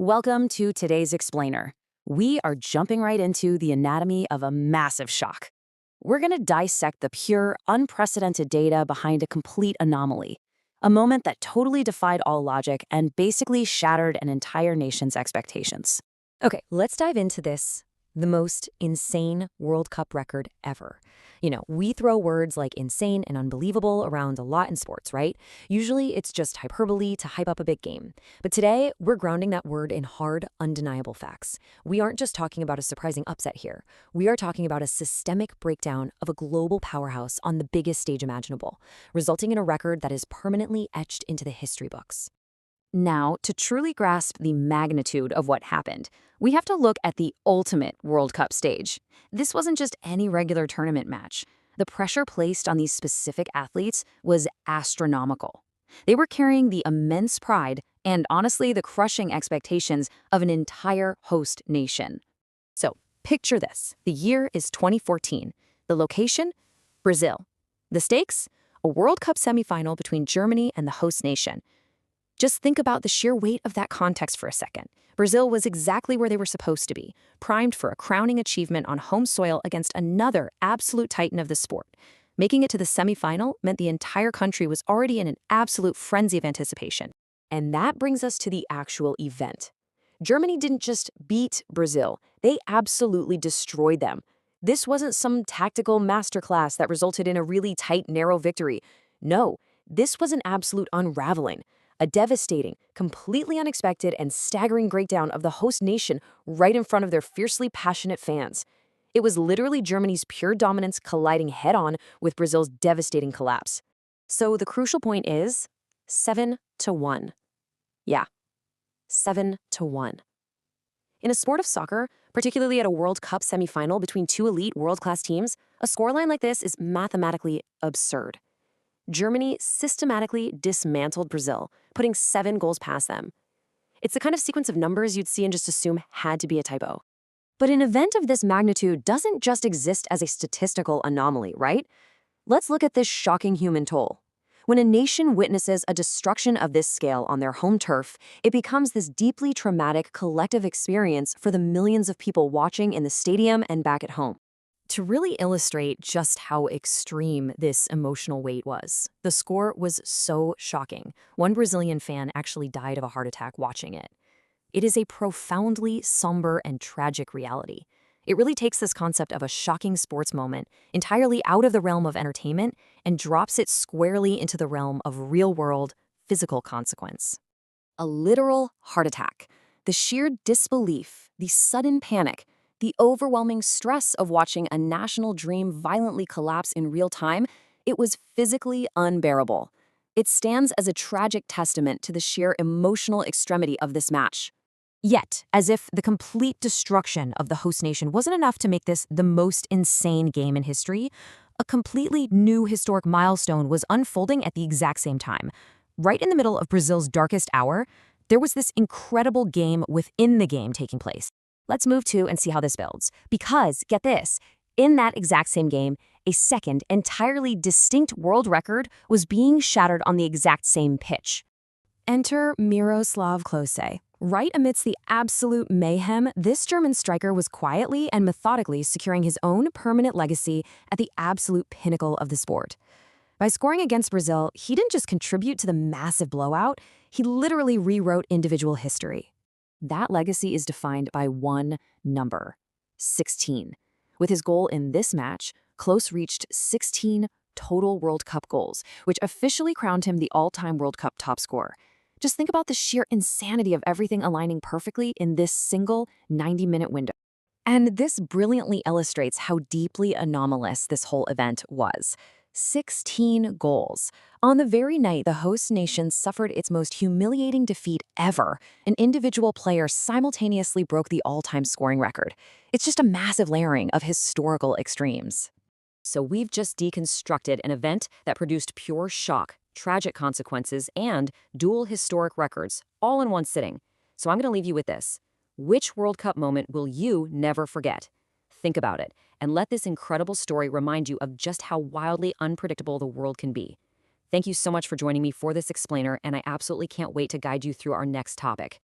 Welcome to today's Explainer. We are jumping right into the anatomy of a massive shock. We're going to dissect the pure, unprecedented data behind a complete anomaly, a moment that totally defied all logic and basically shattered an entire nation's expectations. Okay, let's dive into this. The most insane World Cup record ever. We throw words like insane and unbelievable around a lot in sports, right? Usually it's just hyperbole to hype up a big game. But today, we're grounding that word in hard, undeniable facts. We aren't just talking about a surprising upset here. We are talking about a systemic breakdown of a global powerhouse on the biggest stage imaginable, resulting in a record that is permanently etched into the history books. Now, to truly grasp the magnitude of what happened, we have to look at the ultimate World Cup stage. This wasn't just any regular tournament match. The pressure placed on these specific athletes was astronomical. They were carrying the immense pride and, honestly, the crushing expectations of an entire host nation. So, picture this. The year is 2014. The location? Brazil. The stakes? A World Cup semifinal between Germany and the host nation. Just think about the sheer weight of that context for a second. Brazil was exactly where they were supposed to be, primed for a crowning achievement on home soil against another absolute titan of the sport. Making it to the semifinal meant the entire country was already in an absolute frenzy of anticipation. And that brings us to the actual event. Germany didn't just beat Brazil, they absolutely destroyed them. This wasn't some tactical masterclass that resulted in a really tight, narrow victory. No, this was an absolute unraveling. A devastating, completely unexpected, and staggering breakdown of the host nation right in front of their fiercely passionate fans. It was literally Germany's pure dominance colliding head-on with Brazil's devastating collapse. So the crucial point is 7-1. Yeah, 7-1. In a sport of soccer, particularly at a World Cup semifinal between two elite world-class teams, a scoreline like this is mathematically absurd. Germany systematically dismantled Brazil, putting 7 goals past them. It's the kind of sequence of numbers you'd see and just assume had to be a typo. But an event of this magnitude doesn't just exist as a statistical anomaly, right? Let's look at this shocking human toll. When a nation witnesses a destruction of this scale on their home turf, it becomes this deeply traumatic collective experience for the millions of people watching in the stadium and back at home. To really illustrate just how extreme this emotional weight was, the score was so shocking. One Brazilian fan actually died of a heart attack watching it. It is a profoundly somber and tragic reality. It really takes this concept of a shocking sports moment entirely out of the realm of entertainment and drops it squarely into the realm of real-world, physical consequence. A literal heart attack. The sheer disbelief, the sudden panic, the overwhelming stress of watching a national dream violently collapse in real time, it was physically unbearable. It stands as a tragic testament to the sheer emotional extremity of this match. Yet, as if the complete destruction of the host nation wasn't enough to make this the most insane game in history, a completely new historic milestone was unfolding at the exact same time. Right in the middle of Brazil's darkest hour, there was this incredible game within the game taking place. Let's move to and see how this builds. Because, get this, in that exact same game, a second, entirely distinct world record was being shattered on the exact same pitch. Enter Miroslav Klose. Right amidst the absolute mayhem, this German striker was quietly and methodically securing his own permanent legacy at the absolute pinnacle of the sport. By scoring against Brazil, he didn't just contribute to the massive blowout, he literally rewrote individual history. That legacy is defined by one number, 16. With his goal in this match, Klose reached 16 total World Cup goals, which officially crowned him the all-time World Cup top scorer. Just think about the sheer insanity of everything aligning perfectly in this single 90-minute window. And this brilliantly illustrates how deeply anomalous this whole event was. 16 goals. On the very night the host nation suffered its most humiliating defeat ever, an individual player simultaneously broke the all-time scoring record. It's just a massive layering of historical extremes. So we've just deconstructed an event that produced pure shock, tragic consequences, and dual historic records, all in one sitting. So I'm going to leave you with this. Which World Cup moment will you never forget? Think about it, and let this incredible story remind you of just how wildly unpredictable the world can be. Thank you so much for joining me for this explainer, and I absolutely can't wait to guide you through our next topic.